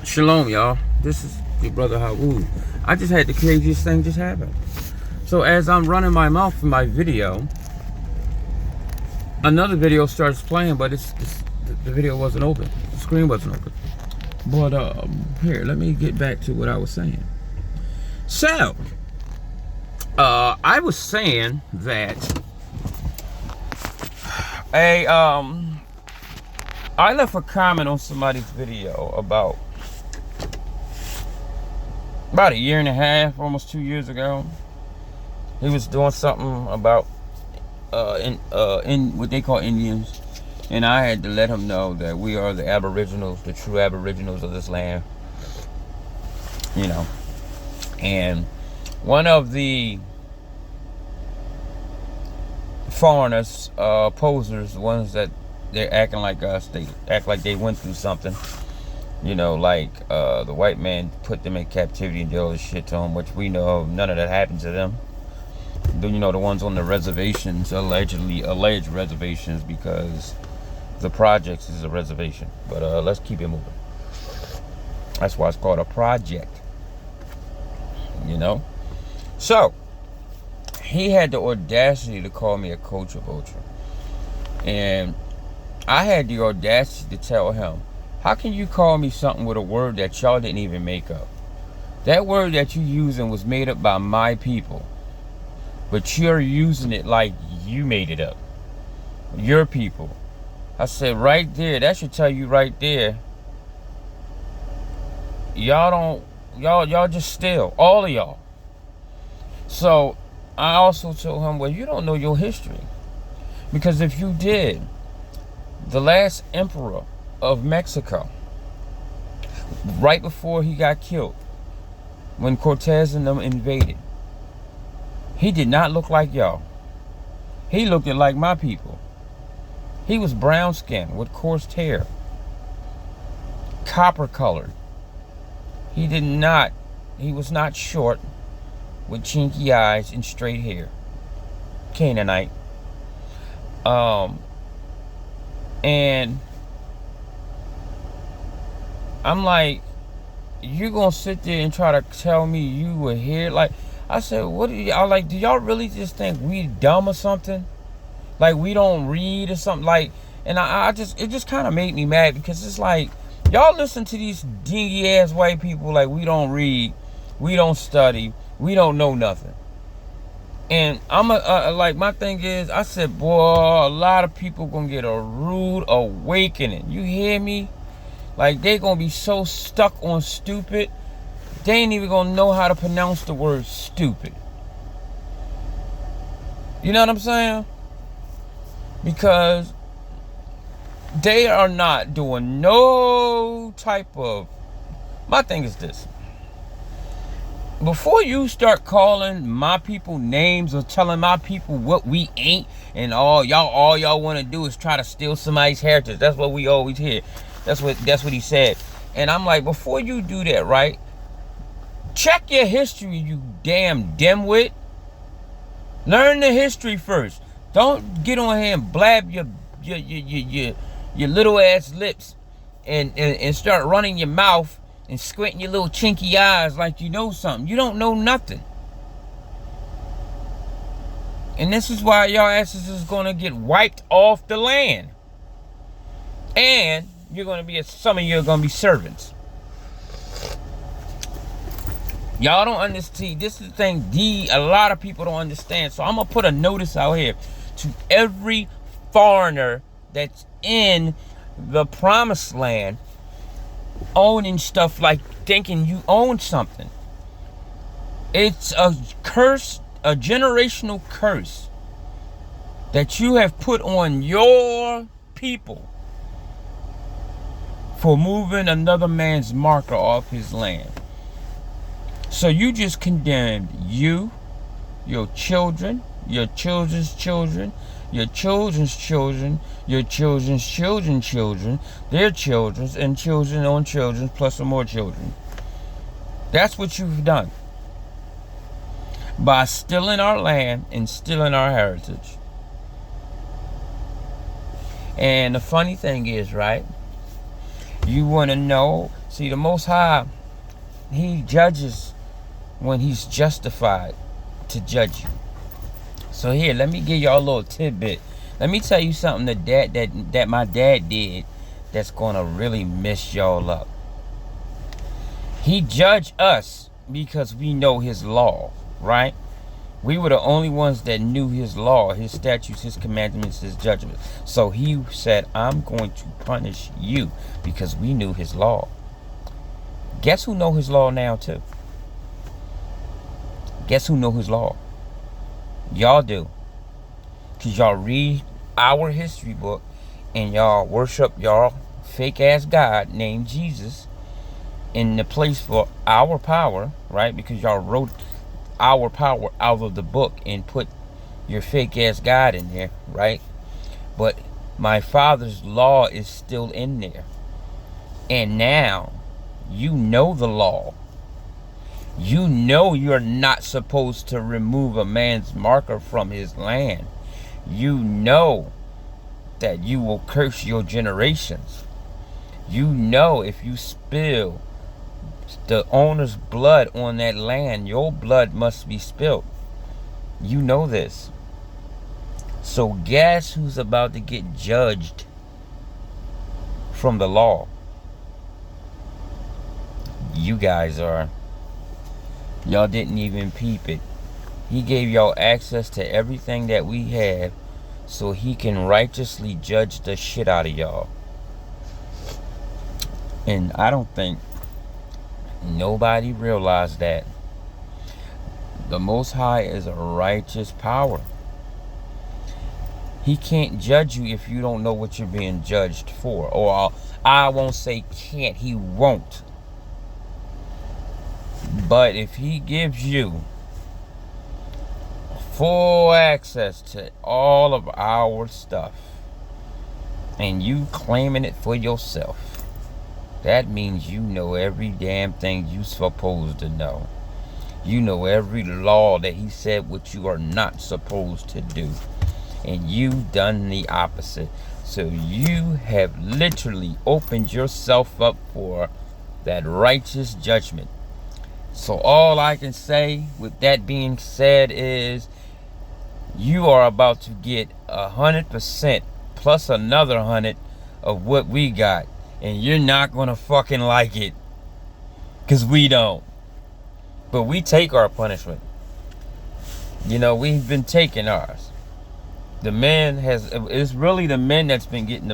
Shalom, y'all. This is your brother Hawoo. I just had the craziest thing just happen. So as I'm running my mouth in my video, another video starts playing, but the video wasn't open. The screen wasn't open. But here, let me get back to what I was saying. So, I was saying that I left a comment on somebody's video about a year and a half, almost 2 years ago. He was doing something about in what they call Indians, and I had to let him know that we are the aboriginals, the true aboriginals of this land, you know. And one of the foreigners, posers, the ones that they're acting like us, they act like they went through something, you know, like the white man put them in captivity and did all this shit to them, which we know none of that happened to them. You know, the ones on the reservations, alleged reservations, because the projects is a reservation. But let's keep it moving. That's why it's called a project, you know. So he had the audacity to call me a coach of ultra, and I had the audacity to tell him, how can you call me something with a word that y'all didn't even make up? That word that you using was made up by my people, but you're using it like you made it up. Your people. I said, right there, that should tell you right there, y'all just still, all of y'all. So I also told him, well, you don't know your history, because if you did, the last emperor of Mexico, right before he got killed, when Cortez and them invaded, he did not look like y'all. He looked like my people. He was brown skinned with coarse hair, copper colored. He was not short, with chinky eyes and straight hair. Canaanite. And I'm like, you gonna sit there and try to tell me you were here? Like, I said, what do y'all, like, do y'all really just think we dumb or something? Like, we don't read or something? Like, and it just kind of made me mad, because it's like, y'all listen to these dingy ass white people like we don't read, we don't study, we don't know nothing. And I'm like, my thing is, I said, boy, a lot of people gonna get a rude awakening. You hear me? Like, they gonna be so stuck on stupid, they ain't even gonna know how to pronounce the word stupid. You know what I'm saying? Because they are not doing no type of... My thing is this. Before you start calling my people names or telling my people what we ain't, and all y'all want to do is try to steal somebody's heritage. That's what we always hear. That's what he said. And I'm like, before you do that, right? Check your history, you damn dimwit. Learn the history first. Don't get on here and blab your little ass lips and start running your mouth and squinting your little chinky eyes like you know something. You don't know nothing. And this is why y'all asses is gonna get wiped off the land. And some of you are gonna be servants. Y'all don't understand. This is the thing a lot of people don't understand. So I'm gonna put a notice out here to every foreigner that's in the promised land, owning stuff, like thinking you own something. It's a curse, a generational curse that you have put on your people for moving another man's marker off his land. So you just condemned you, your children, your children's children, your children's children, your children's children's children, their children's, and children on children, plus some more children. That's what you've done. By stealing our land and stealing our heritage. And the funny thing is, right, You want to know? See, the Most High, he judges when he's justified to judge you. So here, let me give y'all a little tidbit. Let me tell you something that my dad did that's gonna really mess y'all up. He judged us because we know his law, right? We were the only ones that knew his law, his statutes, his commandments, his judgments. So he said, I'm going to punish you because we knew his law. Guess who know his law now too? Guess who know his law? Y'all do. Because y'all read our history book and y'all worship y'all fake ass God named Jesus in the place for our power, right? Because y'all wrote our power out of the book and put your fake ass God in there, right? But my Father's law is still in there. And now you know the law. You know you're not supposed to remove a man's marker from his land. You know that you will curse your generations. You know if you spill the owner's blood on that land, your blood must be spilled. You know this. So guess who's about to get judged from the law? You guys are. Y'all didn't even peep it. He gave y'all access to everything that we have so he can righteously judge the shit out of y'all. And I don't think nobody realized that. The Most High is a righteous power. He can't judge you if you don't know what you're being judged for. Or I won't say can't, he won't. But if he gives you full access to all of our stuff and you claiming it for yourself, that means you know every damn thing you supposed to know. You know every law that he said what you are not supposed to do. And you done the opposite. So you have literally opened yourself up for that righteous judgment. So all I can say with that being said is you are about to get 100% plus another 100 of what we got. And you're not going to fucking like it. Because we don't. But we take our punishment. You know, we've been taking ours. The men it's really the men that's been getting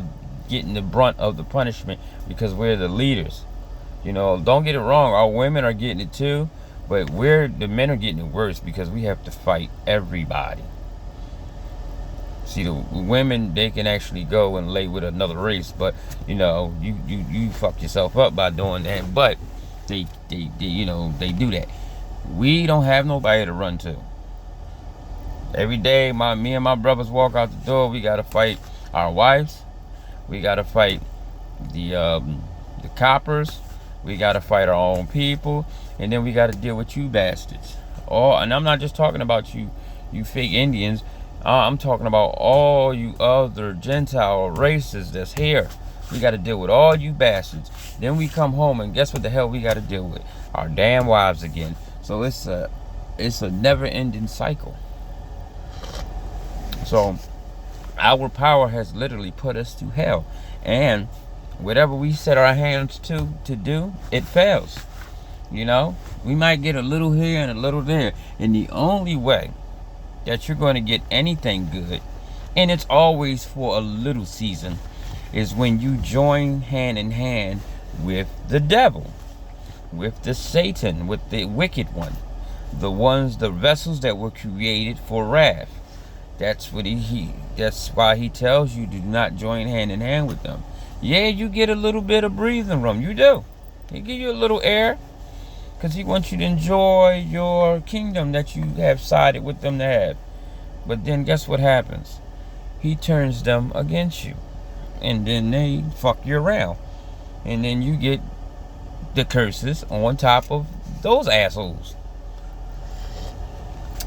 the brunt of the punishment because we're the leaders. You know, don't get it wrong, our women are getting it too, but the men are getting it worse because we have to fight everybody. See, the women, they can actually go and lay with another race, but you know, you fuck yourself up by doing that. But they you know, they do that. We don't have nobody to run to. Every day, me and my brothers walk out the door. We gotta fight our wives. We gotta fight the coppers. We gotta fight our own people, and then we gotta deal with you bastards. And I'm not just talking about you fake Indians. I'm talking about all you other Gentile races that's here. We gotta deal with all you bastards. Then we come home, and guess what the hell we gotta deal with? Our damn wives again. So it's a never-ending cycle. So our power has literally put us to hell, and whatever we set our hands to do, it fails. You know, we might get a little here and a little there, and the only way that you're going to get anything good, and it's always for a little season, is when you join hand in hand with the devil, with the Satan, with the wicked one, the vessels that were created for wrath. That's what that's why he tells you to do not join hand in hand with them. Yeah, you get a little bit of breathing room. You do. He give you a little air because he wants you to enjoy your kingdom that you have sided with them to have. But then guess what happens? He turns them against you. And then they fuck you around. And then you get the curses on top of those assholes.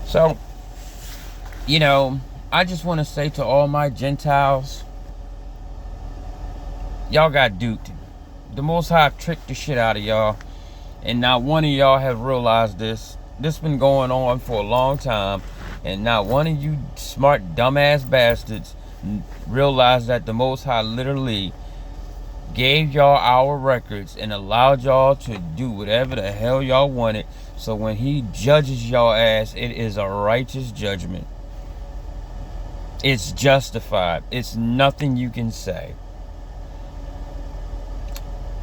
So, you know, I just want to say to all my Gentiles, y'all got duped. the Most High tricked the shit out of y'all, and not one of y'all have realized this. This been going on for a long time, and not one of you smart dumbass bastards realized that the Most High literally gave y'all our records and allowed y'all to do whatever the hell y'all wanted. So when he judges y'all ass, it is a righteous judgment. It's justified. It's nothing you can say.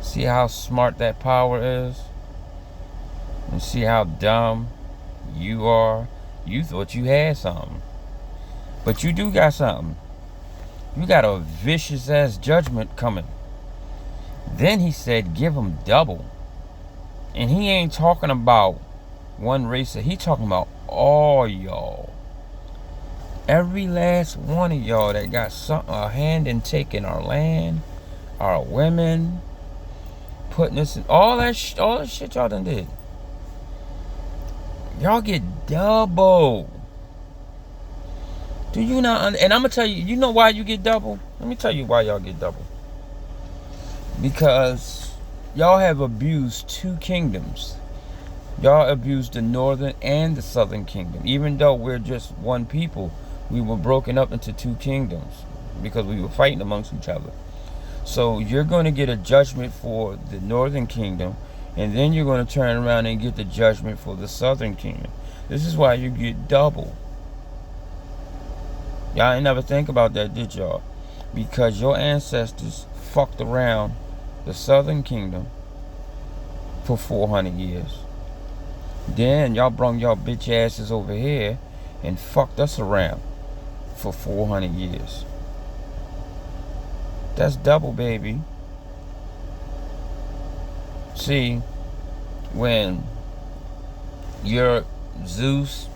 See how smart that power is? And see how dumb you are? You thought you had something. But you do got something. You got a vicious ass judgment coming. Then he said, give them double. And he ain't talking about one race. He talking about all y'all. Every last one of y'all that got a hand in taking our land, our women, putting us in all that shit y'all done did. Y'all get double. Do you not? And I'm gonna tell you. You know why you get double? Let me tell you why y'all get double. Because y'all have abused two kingdoms. Y'all abused the northern and the southern kingdom. Even though we're just one people, we were broken up into two kingdoms because we were fighting amongst each other. So you're going to get a judgment for the northern kingdom, and then you're going to turn around and get the judgment for the southern kingdom. This is why you get double. Y'all ain't never think about that, did y'all? Because your ancestors fucked around the southern kingdom for 400 years. Then y'all brung y'all bitch asses over here and fucked us around for 400 years. That's double, baby. See, when you're Zeus,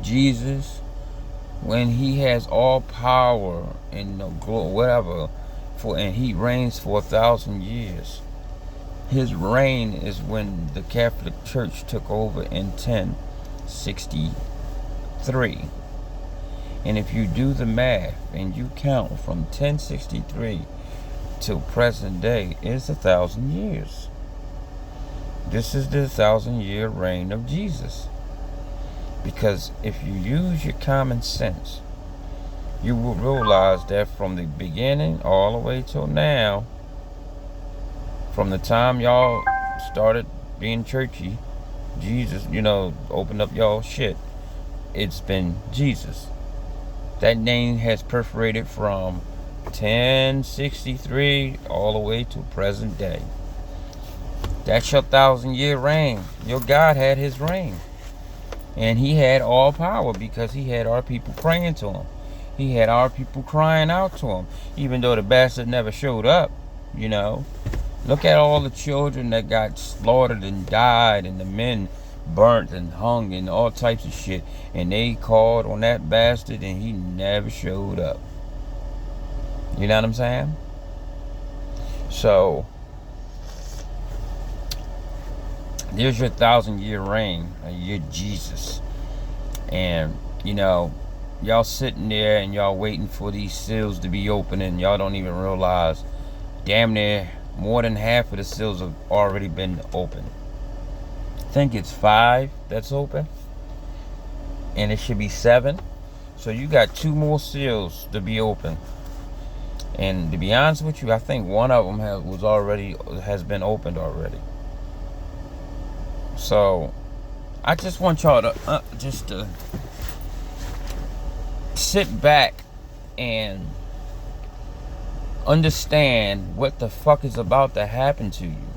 Jesus, when he has all power and whatever, and he reigns for 1,000 years. His reign is when the Catholic Church took over in 1063. And if you do the math and you count from 1063 till present day, it's 1,000 years. This is the 1,000-year reign of Jesus. Because if you use your common sense, you will realize that from the beginning all the way till now, from the time y'all started being churchy, Jesus, opened up y'all shit, it's been Jesus. That name has perforated from 1063 all the way to present day. That's your 1,000-year reign. Your God had his reign. And he had all power because he had our people praying to him. He had our people crying out to him. Even though the bastard never showed up, Look at all the children that got slaughtered and died, and the men burnt and hung and all types of shit. And they called on that bastard and he never showed up. You know what I'm saying? So, there's your 1,000-year reign. You're Jesus. And, y'all sitting there and y'all waiting for these seals to be open, and y'all don't even realize damn near more than half of the seals have already been open. I think it's 5 that's open, and it should be 7. So you got 2 more seals to be open. And to be honest with you, I think one of them has been opened already. So I just want y'all to to sit back and understand what the fuck is about to happen to you.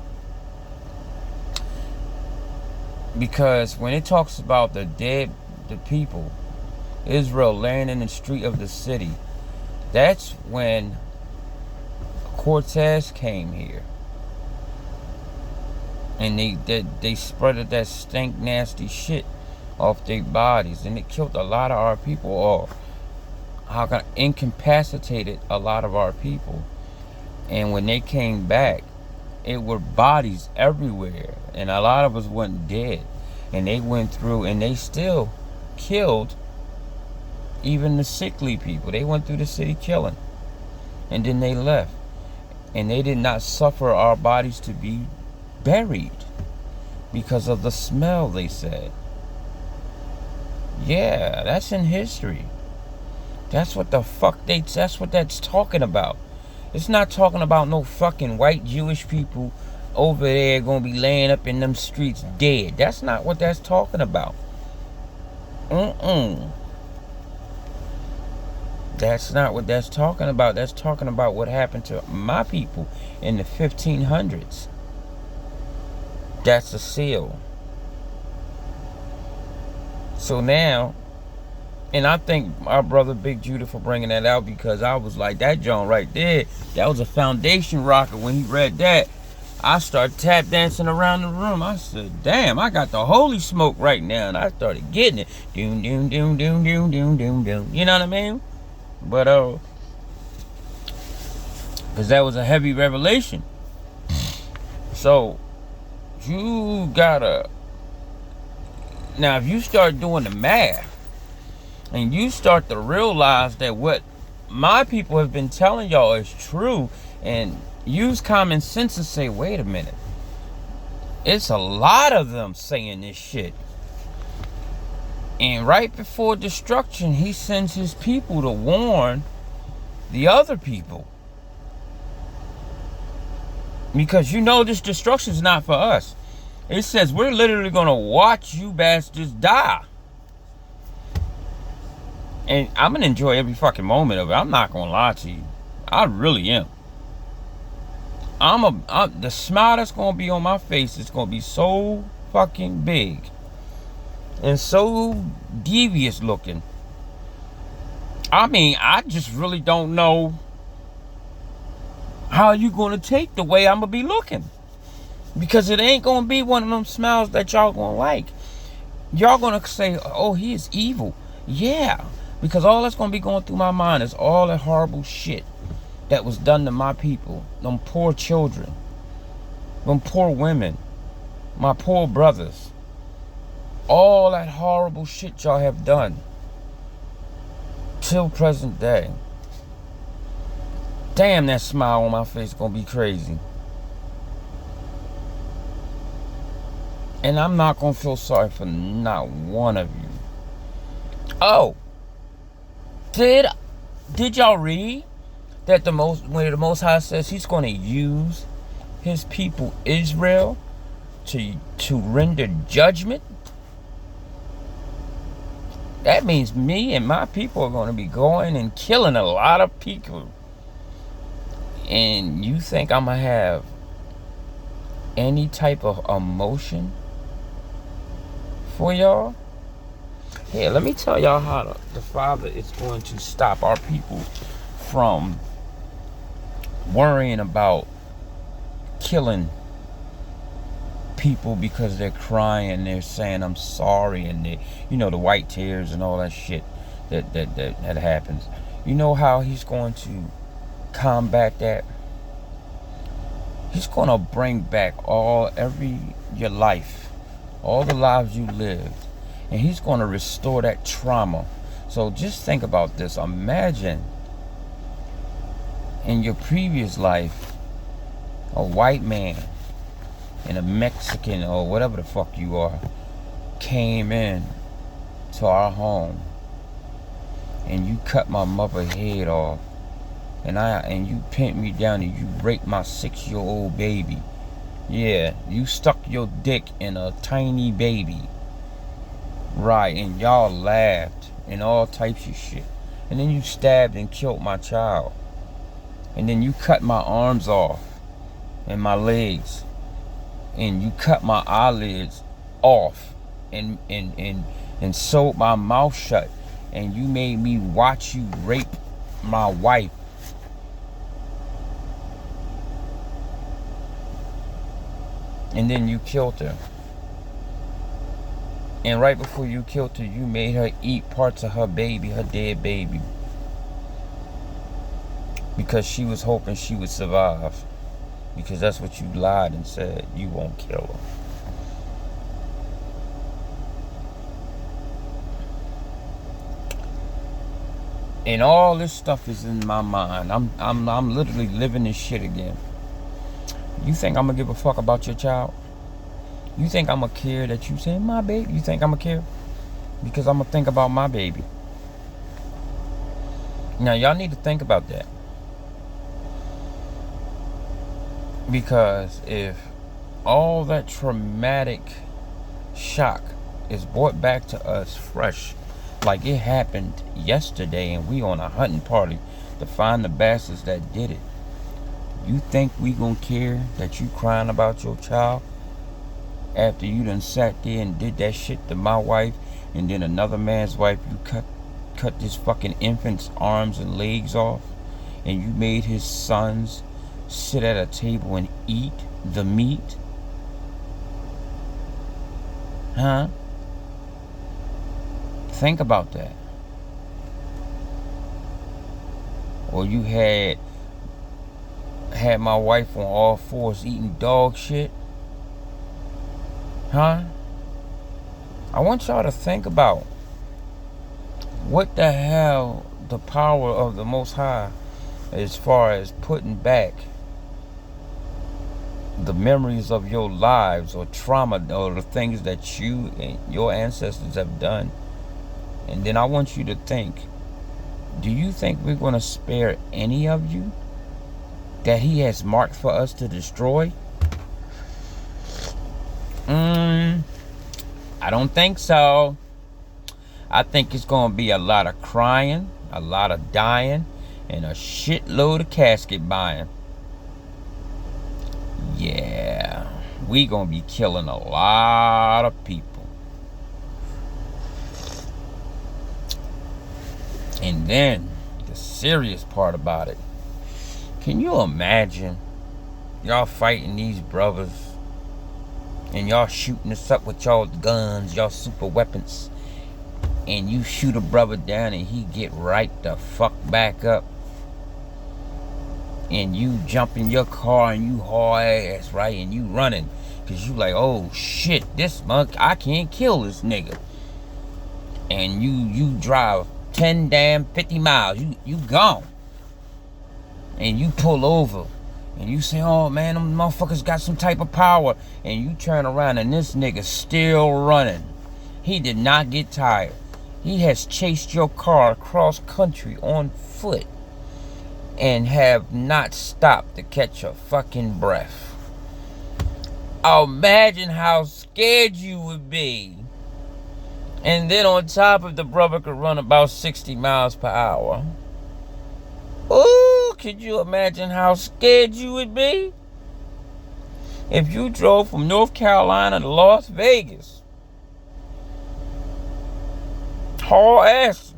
Because when it talks about the people, Israel laying in the street of the city, that's when Cortez came here. And they spreaded that stink nasty shit off their bodies, and it killed a lot of our people, or incapacitated a lot of our people. And when they came back, it were bodies everywhere, and a lot of us wasn't dead. And they went through and they still killed even the sickly people. They went through the city killing, and then they left. And they did not suffer our bodies to be buried because of the smell, they said. Yeah, that's in history. That's what the fuck that's what that's talking about. It's not talking about no fucking white Jewish people over there gonna be laying up in them streets dead. That's not what that's talking about. That's not what that's talking about. That's talking about what happened to my people in the 1500s. That's a seal. So now, and I thank my brother Big Judah for bringing that out, because I was like, that John right there, that was a foundation rocker. When he read that, I started tap dancing around the room. I said, damn, I got the holy smoke right now. And I started getting it. Doom, doom, doom, doom, doom, doom, doom, doom. You know what I mean? But, because that was a heavy revelation. So, you gotta, now if you start doing the math, and you start to realize that what my people have been telling y'all is true, and use common sense and say, wait a minute, it's a lot of them saying this shit. And right before destruction, he sends his people to warn the other people. Because you know this destruction is not for us. It says we're literally going to watch you bastards die. And I'm going to enjoy every fucking moment of it. I'm not going to lie to you. I really am. The smile that's going to be on my face is going to be so fucking big. And so devious looking. I mean, I just really don't know how you going to take the way I'm going to be looking. Because it ain't going to be one of them smiles that y'all going to like. Y'all going to say, oh, he is evil. Yeah. Because all that's going to be going through my mind is all that horrible shit that was done to my people. Them poor children. Them poor women. My poor brothers. All that horrible shit y'all have done. Till present day. Damn, that smile on my face is going to be crazy. And I'm not going to feel sorry for not one of you. Oh. Did y'all read that when the Most High says he's going to use his people Israel to render judgment? That means me and my people are going to be going and killing a lot of people. And you think I'm going to have any type of emotion for y'all? Here, let me tell y'all how the Father is going to stop our people from worrying about killing people because they're crying, they're saying I'm sorry, and they, you know, the white tears and all that shit that happens. You know how he's going to combat that? He's going to bring back your life, all the lives you lived. And he's going to restore that trauma. So just think about this. Imagine in your previous life, a white man and a Mexican or whatever the fuck you are came in to our home and you cut my mother's head off and you pinned me down and you raped my 6-year-old baby. Yeah, you stuck your dick in a tiny baby. Right, and y'all laughed and all types of shit. And then you stabbed and killed my child. And then you cut my arms off and my legs. And you cut my eyelids off and sewed my mouth shut. And you made me watch you rape my wife. And then you killed her. And right before you killed her, you made her eat parts of her baby, her dead baby. Because she was hoping she would survive. Because that's what you lied and said. You won't kill her. And all this stuff is in my mind. I'm literally living this shit again. You think I'm gonna give a fuck about your child? You think I'm gonna care that you say my baby? You think I'm gonna care? Because I'm gonna think about my baby. Now y'all need to think about that. Because if all that traumatic shock is brought back to us fresh, like it happened yesterday, and we on a hunting party to find the bastards that did it, you think we gonna care that you crying about your child after you done sat there and did that shit to my wife and then another man's wife? You cut this fucking infant's arms and legs off, and you made his sons sit at a table and eat the meat? Huh? Think about that. Or you had my wife on all fours eating dog shit? Huh? I want y'all to think about what the hell the power of the Most High as far as putting back the memories of your lives or trauma or the things that you and your ancestors have done. And then I want you to think, do you think we're going to spare any of you that he has marked for us to destroy? I don't think so. I think it's going to be a lot of crying, a lot of dying, and a shitload of casket buying. Yeah, we going to be killing a lot of people. And then, the serious part about it, can you imagine y'all fighting these brothers and y'all shooting us up with y'all guns, y'all super weapons, and you shoot a brother down and he get right the fuck back up, and you jump in your car and you haul ass, right, and you running because you like, oh shit, this monk, I can't kill this nigga. And you drive 50 miles, you gone, and you pull over and you say, oh man, them motherfuckers got some type of power, and you turn around and this nigga still running. He did not get tired. He has chased your car across country on foot and have not stopped to catch a fucking breath. Imagine how scared you would be. And then on top of the brother could run about 60 miles per hour. Ooh, could you imagine how scared you would be? If you drove from North Carolina to Las Vegas, haul ass,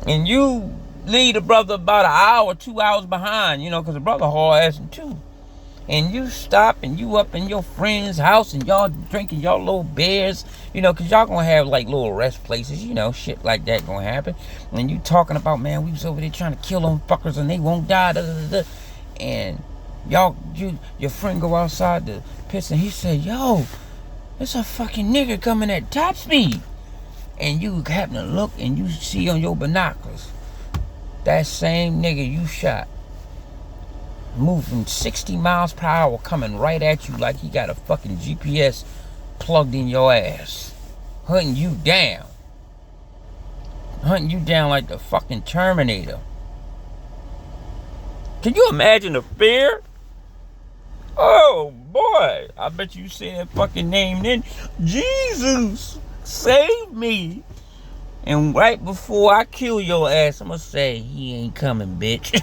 and you leave the brother about an hour, 2 hours behind, because the brother haul ass too. And you stop and you up in your friend's house and y'all drinking y'all little beers, because y'all gonna have like little rest places, shit like that gonna happen. And you talking about, man, we was over there trying to kill them fuckers and they won't die, and your friend go outside to piss and he said, yo, there's a fucking nigga coming at top speed. And you happen to look and you see on your binoculars that same nigga you shot moving 60 miles per hour coming right at you like he got a fucking GPS plugged in your ass, hunting you down like the fucking Terminator. Can you imagine the fear? Oh boy, I bet you say that fucking name then, Jesus, save me. And right before I kill your ass, I'm gonna say, he ain't coming, bitch.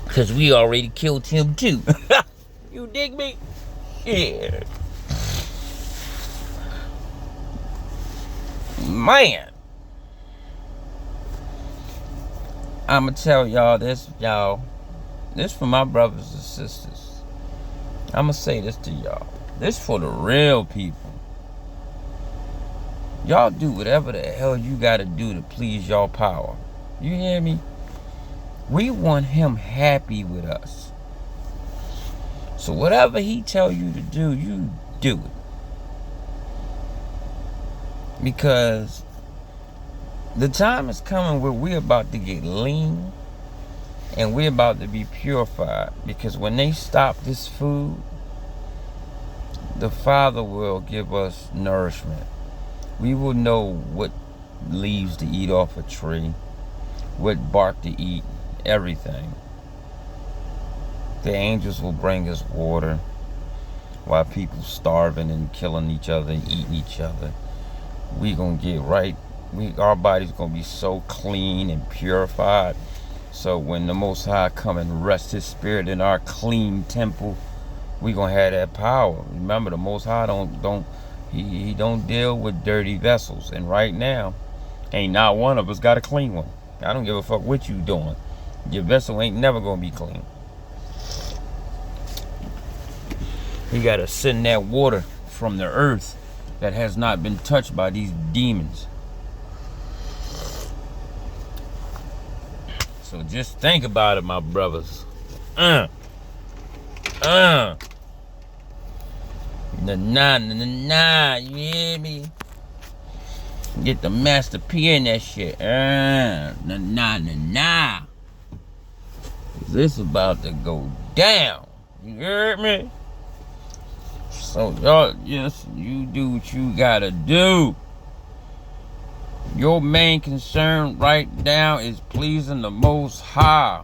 Because we already killed him too. You dig me? Yeah. Man. I'ma tell y'all this, This for my brothers and sisters. I'ma say this to y'all. This for the real people. Y'all do whatever the hell you gotta do to please y'all power. You hear me? We want him happy with us. So whatever he tell you to do, you do it. Because the time is coming where we're about to get lean and we're about to be purified. Because when they stop this food, the Father will give us nourishment. We will know what leaves to eat off a tree, what bark to eat, everything. The angels will bring us water while people starving and killing each other and eating each other. We gonna get right. Our body's gonna be so clean and purified. So when the Most High come and rest His Spirit in our clean temple, we gonna have that power. Remember, the Most High He don't deal with dirty vessels. And right now, ain't not one of us got a clean one. I don't give a fuck what you doing. Your vessel ain't never gonna be clean. You gotta send that water from the earth that has not been touched by these demons. So just think about it, my brothers. Nah, you hear me? Get the Master P in that shit. Nah. This about to go down. You heard me? So y'all, yes, you do what you gotta do. Your main concern right now is pleasing the Most High.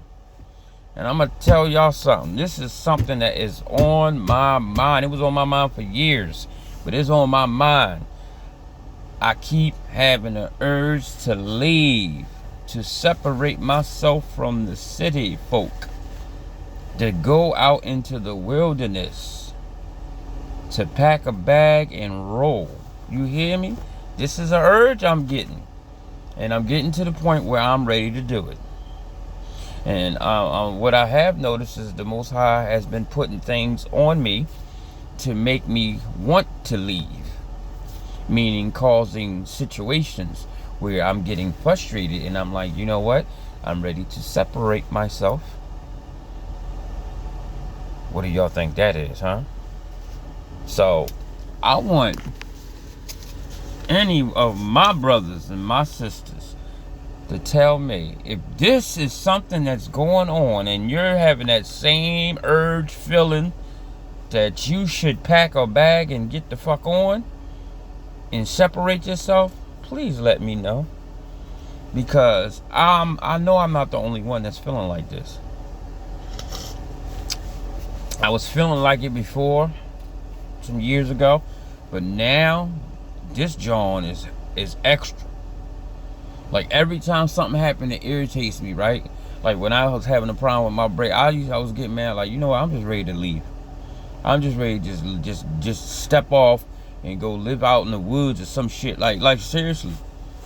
And I'm gonna tell y'all something. This is something that is on my mind. It was on my mind for years, but it's on my mind. I keep having an urge to leave, to separate myself from the city folk, to go out into the wilderness, to pack a bag and roll. You hear me? This is an urge I'm getting. And I'm getting to the point where I'm ready to do it. And what I have noticed is the Most High has been putting things on me to make me want to leave. Meaning causing situations where I'm getting frustrated and I'm like, you know what? I'm ready to separate myself. What do y'all think that is, huh? So, I want any of my brothers and my sisters to tell me if this is something that's going on and you're having that same urge feeling that you should pack a bag and get the fuck on and separate yourself, please let me know. Because I know I'm not the only one that's feeling like this. I was feeling like it before, some years ago, but now this John is extra. Like every time something happened, it irritates me, right? Like when I was having a problem with my brake, I was getting mad. Like, you know what? I'm just ready to leave. I'm just ready to just step off and go live out in the woods or some shit. Like seriously,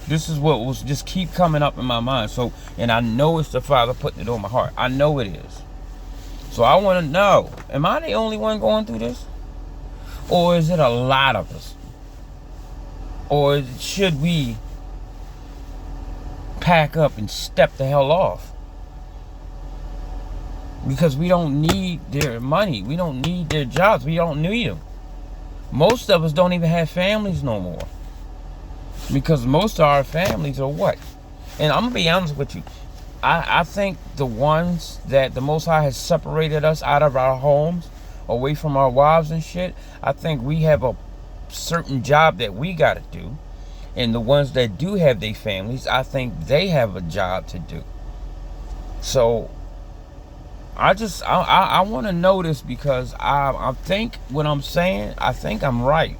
this is what was just keep coming up in my mind. So, and I know it's the Father putting it on my heart. I know it is. So I want to know: am I the only one going through this, or is it a lot of us? Or should we pack up and step the hell off? Because we don't need their money. We don't need their jobs. We don't need them. Most of us don't even have families no more. Because most of our families are what? And I'm going to be honest with you. I think the ones that the Most High has separated us out of our homes, away from our wives and shit, I think we have a certain job that we got to do. And the ones that do have their families, I think they have a job to do. So I want to know this because I think what I'm saying, I think I'm right.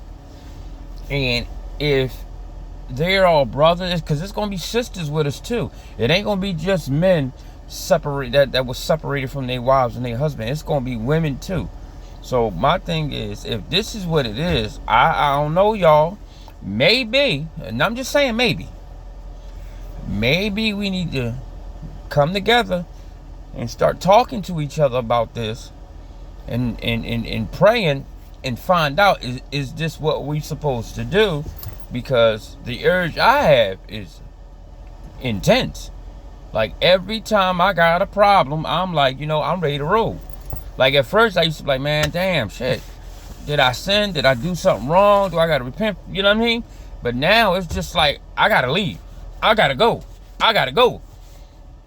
And if they're all brothers, because it's going to be sisters with us too. It ain't going to be just men that was separated from their wives and their husband. It's going to be women too. So my thing is, if this is what it is, I don't know, y'all. Maybe, and I'm just saying maybe we need to come together and start talking to each other about this and praying and find out, is this what we're supposed to do? Because the urge I have is intense. Like every time I got a problem, I'm like, I'm ready to roll. Like at first I used to be like, man, damn, shit. Did I sin? Did I do something wrong? Do I got to repent? You know what I mean? But now it's just like, I gotta leave. I gotta go. I gotta go.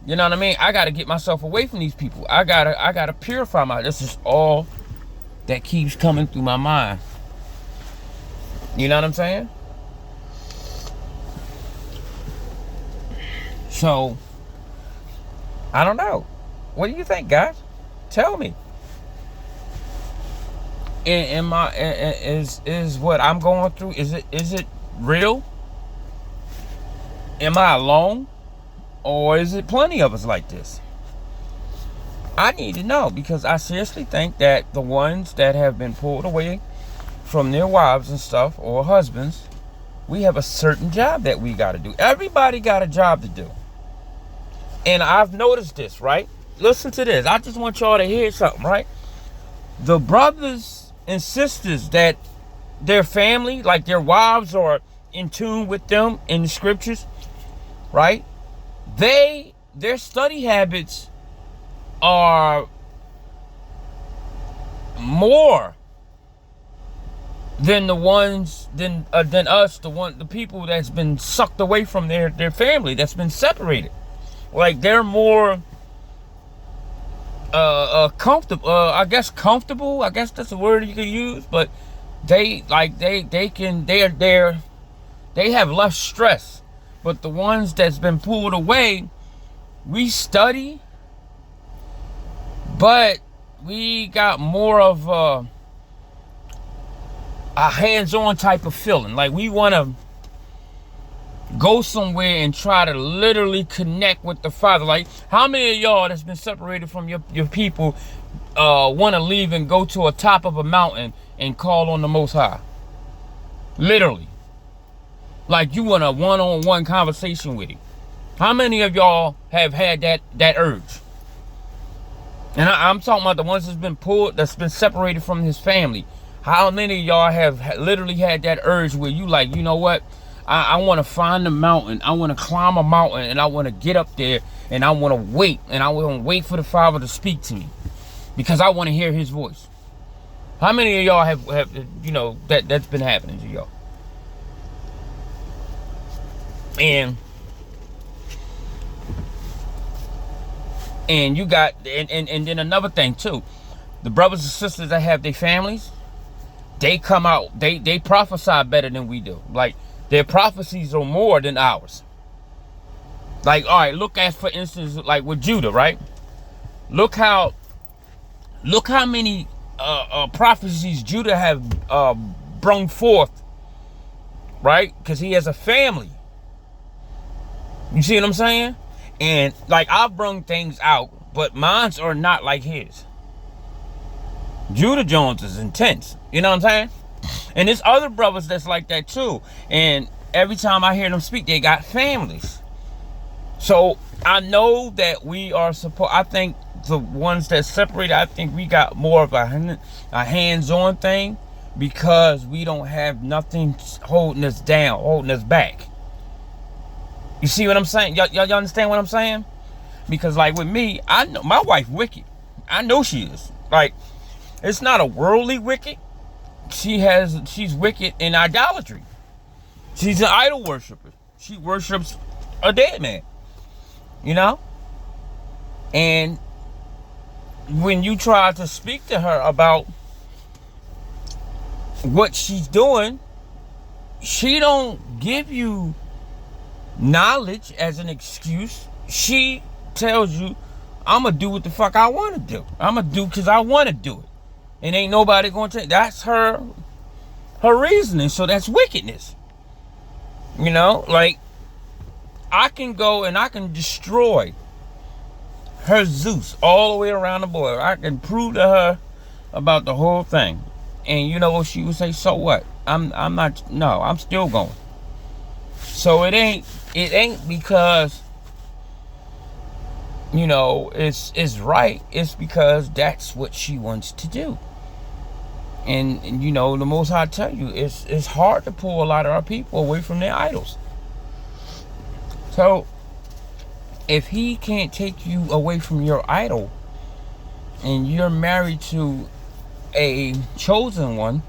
You know what I mean? I gotta get myself away from these people. I gotta purify this is all that keeps coming through my mind. You know what I'm saying? So, I don't know. What do you think, guys? Tell me. Is what I'm going through, is it real? Am I alone? Or is it plenty of us like this? I need to know, because I seriously think that the ones that have been pulled away from their wives and stuff, or husbands, we have a certain job that we got to do. Everybody got a job to do. And I've noticed this, right? Listen to this. I just want y'all to hear something, right? The brothers and sisters that their family, like their wives, are in tune with them in the scriptures, right? Their study habits are more than us, the people that's been sucked away from their family, that's been separated. Like, they're more comfortable. I guess comfortable. I guess that's a word you could use. But they have less stress. But the ones that's been pulled away, we study, but we got more of a hands-on type of feeling. Like, we want to go somewhere and try to literally connect with the Father. Like, how many of y'all that's been separated from your people want to leave and go to a top of a mountain and call on the Most High? Literally. Like, you want a one-on-one conversation with him. How many of y'all have had that urge? And I'm talking about the ones that's been separated from his family. How many of y'all have literally had that urge where you like, you know what? I want to find a mountain. I want to climb a mountain, and I want to get up there, and I want to wait, and I want to wait for the Father to speak to me, because I want to hear his voice. How many of y'all have you know, that's been happening to y'all? And you got, and then another thing too, the brothers and sisters that have their families, they come out, they prophesy better than we do. Like, their prophecies are more than ours. Like, all right, look at, for instance, like with Judah, right? Look how many prophecies Judah have brung forth, right? Because he has a family. You see what I'm saying? And like, I've brung things out, but mines are not like his. Judah Jones is intense. You know what I'm saying? And there's other brothers that's like that too. And every time I hear them speak, they got families. So I know that we are supposed, I think the ones that separated, I think we got more of a hands-on thing, because we don't have nothing holding us down, holding us back. You see what I'm saying? Y'all understand what I'm saying? Because like with me, I know my wife wicked. I know she is. Like, it's not a worldly wicked. She's wicked in idolatry. She's an idol worshiper. She worships a dead man. You know? And when you try to speak to her about what she's doing, she don't give you knowledge as an excuse. She tells you, I'm gonna do what the fuck I want to do. I'm gonna do because I want to do it, and ain't nobody gonna take. That's her reasoning. So that's wickedness. You know, like, I can go and I can destroy her Zeus all the way around the board. I can prove to her about the whole thing, and you know what she would say? So what? I'm not. No, I'm still going. So it ain't because, you know, it's right. It's because that's what she wants to do. And you know, the Most High tell you, it's hard to pull a lot of our people away from their idols. So if he can't take you away from your idol, and you're married to a chosen one,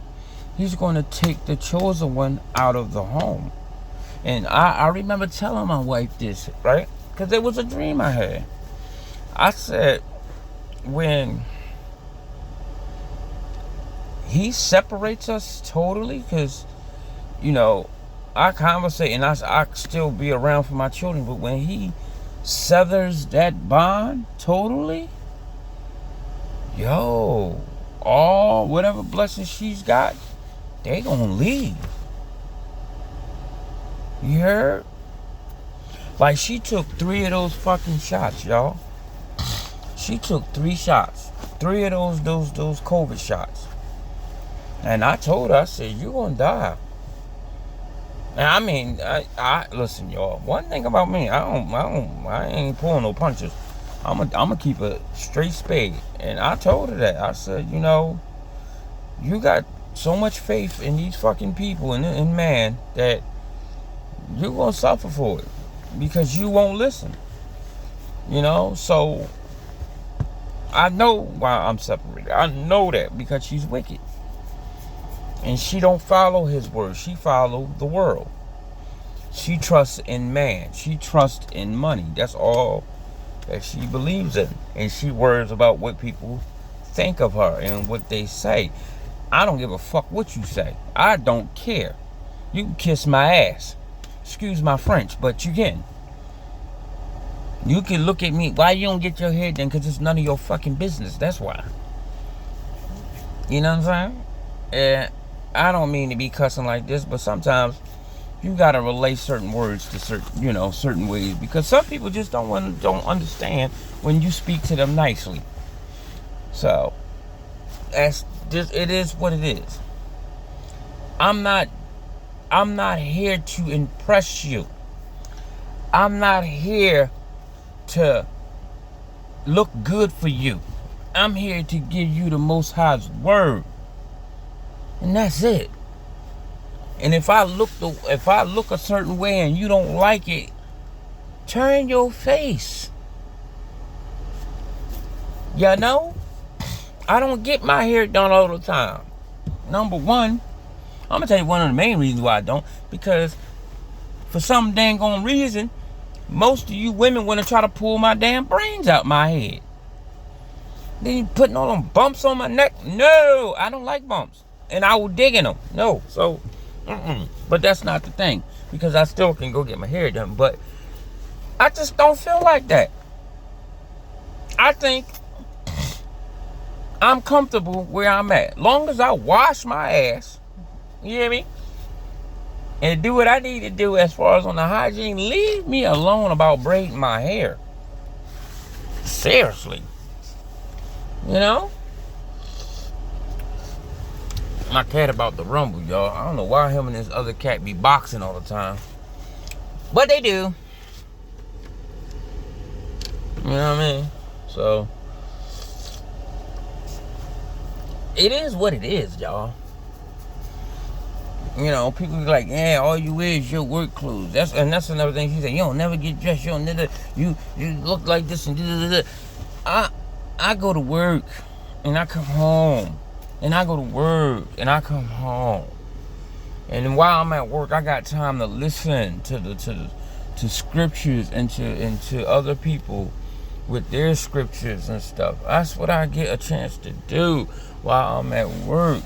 He's going to take the chosen one out of the home. And I remember telling my wife this, right? Because it was a dream I had. I said, when he separates us totally, because, you know, I conversate and I still be around for my children, but when he severs that bond totally, yo, all whatever blessings she's got, they gonna leave. You heard? Like, she took 3 of those fucking shots, y'all. She took 3 shots. 3 of those COVID shots. And I told her, I said, you gonna die. And I mean, I listen, y'all. One thing about me, I ain't pulling no punches. I'm gonna keep a straight spade. And I told her that. I said, you know, you got so much faith in these fucking people and in man that you're gonna suffer for it because you won't listen. You know, so I know why I'm separated. I know that because she's wicked. And she don't follow his word. She follow the world. She trusts in man. She trusts in money. That's all that she believes in. And she worries about what people think of her and what they say. I don't give a fuck what you say. I don't care. You can kiss my ass. Excuse my French, but you can. You can look at me. Why you don't get your hair done? Because it's none of your fucking business. That's why. You know what I'm saying? And I don't mean to be cussing like this, but sometimes you gotta relate certain words to certain ways, because some people just don't understand when you speak to them nicely. So it is what it is. I'm not here to impress you. I'm not here to look good for you. I'm here to give you the Most High's word. And that's it. And if I look a certain way and you don't like it, turn your face. You know? I don't get my hair done all the time. Number one, I'm gonna tell you one of the main reasons why I don't, because for some dang on reason, most of you women want to try to pull my damn brains out my head. Then you putting all them bumps on my neck. No, I don't like bumps. And I will dig in them. No, so, But that's not the thing, because I still can go get my hair done. But I just don't feel like that. I think I'm comfortable where I'm at. Long as I wash my ass, you hear me? And do what I need to do as far as on the hygiene. Leave me alone about braiding my hair. Seriously. You know? My cat about to rumble, y'all. I don't know why him and this other cat be boxing all the time. But they do. You know what I mean? So, it is what it is, y'all. You know, people be like, yeah, all you wear is your work clothes. That's another thing. She said, you don't never get dressed. You don't never, you look like this and da. I go to work and I come home. And I go to work and I come home. And then while I'm at work, I got time to listen to scriptures and to other people with their scriptures and stuff. That's what I get a chance to do while I'm at work.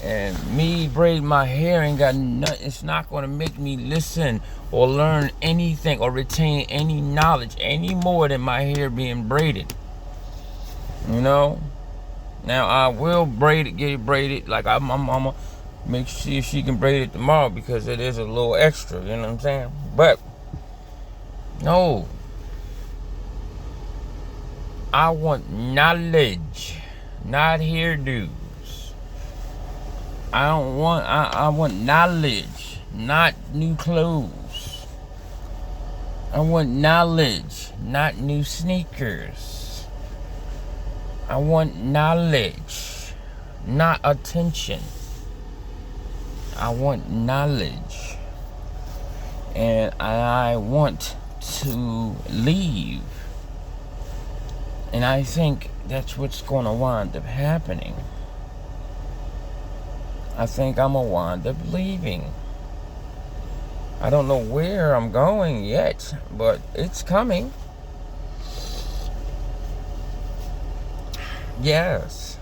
And me braiding my hair ain't got nothing. It's not going to make me listen or learn anything or retain any knowledge any more than my hair being braided. You know? Now, I will get it braided. Like, my mama, make sure she can braid it tomorrow, because it is a little extra, you know what I'm saying? But, no. I want knowledge, not hairdos. I want knowledge, not new clothes. I want knowledge, not new sneakers. I want knowledge, not attention. I want knowledge. And I want to leave. And I think that's what's going to wind up happening. I think I'm gonna wind up leaving. I don't know where I'm going yet, but it's coming. Yes.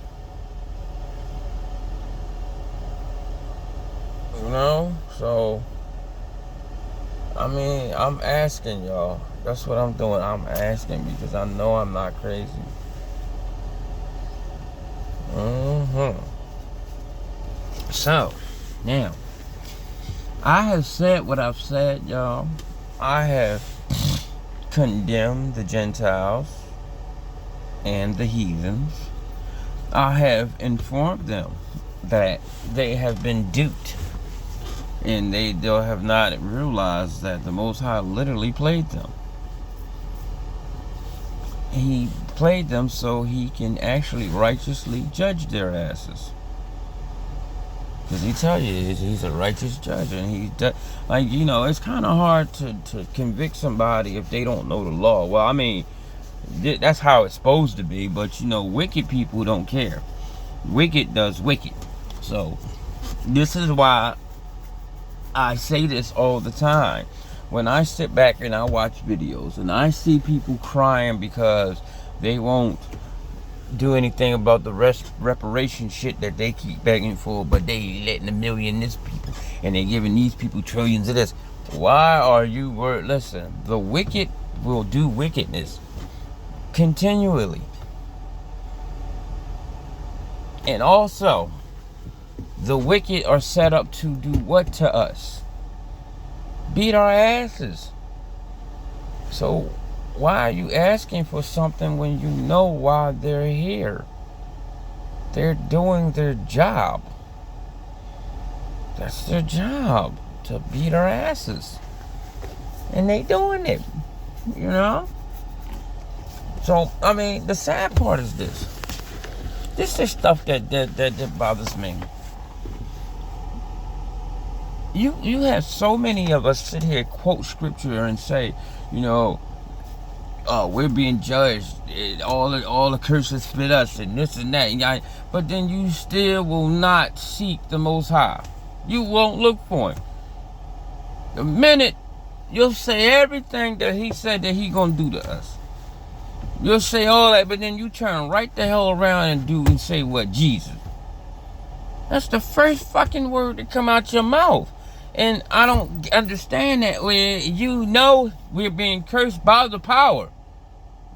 You know? So, I mean, I'm asking y'all. That's what I'm doing. I'm asking because I know I'm not crazy. So, now, I have said what I've said, y'all. I have condemned the Gentiles and the heathens. I have informed them that they have been duped, and they have not realized that the Most High literally played them. He played them so he can actually righteously judge their asses. Because he tell you he's a righteous judge, and he like, you know, it's kind of hard to convict somebody if they don't know the law. Well, I mean, that's how it's supposed to be, but you know, wicked people don't care. Wicked does wicked. So this is why I say this all the time. When I sit back and I watch videos and I see people crying because they won't do anything about the reparation shit that they keep begging for, but they letting a million this people and they giving these people trillions of this. Why are you listen, the wicked will do wickedness continually. And also, the wicked are set up to do what to us? Beat our asses. So why are you asking for something when you know why they're here? They're doing their job. That's their job, to beat our asses. And they doing it, you know? So, I mean, the sad part is this. This is stuff that bothers me. You have so many of us sit here, quote scripture and say, you know, we're being judged, all the curses fit us and this and that, but then you still will not seek the Most High. You won't look for him. The minute you'll say everything that he said that he gonna do to us, you'll say all that, but then you turn right the hell around and say what? Jesus. That's the first fucking word that come out your mouth. And I don't understand that, where you know we're being cursed by the power,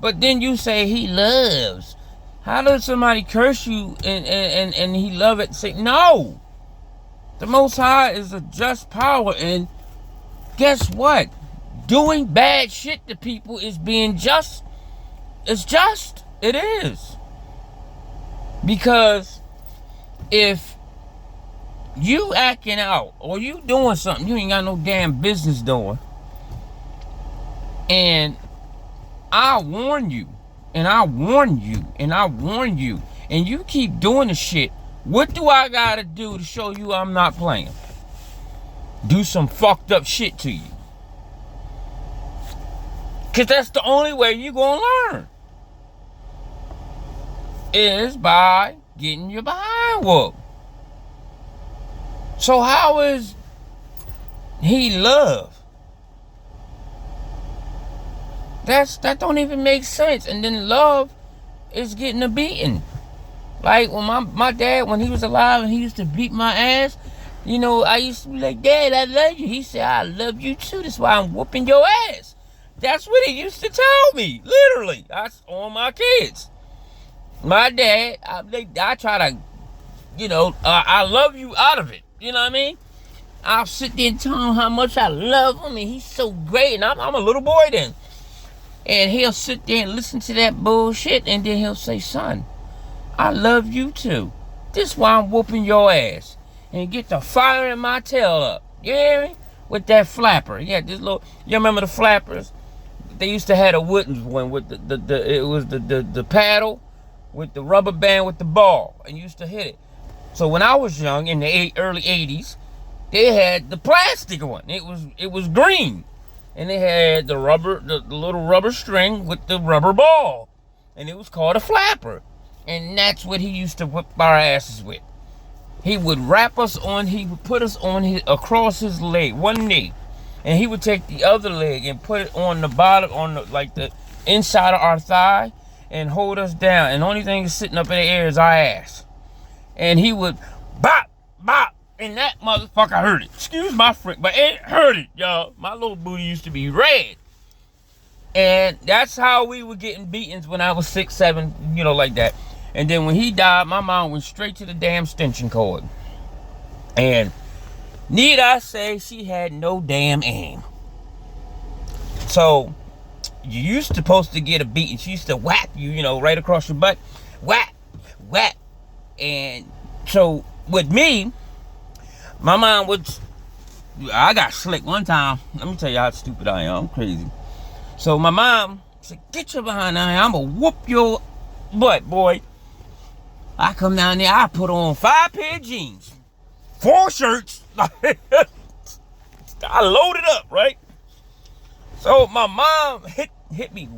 but then you say he loves. How does somebody curse you and he love it? Say no. The Most High is a just power, and guess what? Doing bad shit to people is being just. It's just. It is. Because if you acting out or you doing something you ain't got no damn business doing, and I warn you, and I warn you, and I warn you, and you keep doing the shit, what do I gotta do to show you I'm not playing? Do some fucked up shit to you. Because that's the only way you gonna learn, is by getting your behind whooped. So how is he love? That don't even make sense. And then love is getting a beating. Like when my dad, when he was alive and he used to beat my ass, you know, I used to be like, Dad, I love you. He said, I love you too. That's why I'm whooping your ass. That's what he used to tell me. Literally. That's on my kids. My dad, I try to, you know, I love you out of it. You know what I mean? I'll sit there and tell him how much I love him, and he's so great, and I'm a little boy then. And he'll sit there and listen to that bullshit, and then he'll say, son, I love you too. This is why I'm whooping your ass. And get the fire in my tail up. You hear me? With that flapper. Yeah, this little, you remember the flappers? They used to have a wooden one with the paddle with the rubber band with the ball, and used to hit it. So when I was young, in the early 80s, they had the plastic one. It was green. And they had the little rubber string with the rubber ball. And it was called a flapper. And that's what he used to whip our asses with. he would wrap us on, he would put us on his, across his leg, one knee. And he would take the other leg and put it on the bottom, on the, like the inside of our thigh, and hold us down. And the only thing that's sitting up in the air is our ass. And he would bop, bop, and that motherfucker hurt it. Excuse my friend, but it hurt it, y'all. My little booty used to be red. And that's how we were getting beatings when I was 6, 7, you know, like that. And then when he died, my mom went straight to the damn extension cord. And need I say, she had no damn aim. So, you supposed to get a beating. She used to whap you, you know, right across your butt. Whap, whap. And so, with me, my mom would, I got slick one time. Let me tell you how stupid I am. I'm crazy. So my mom said, get your behind down here. I'm going to whoop your butt, boy. I come down there. I put on 5 pair of jeans. 4 shirts. I loaded up, right? So my mom hit me.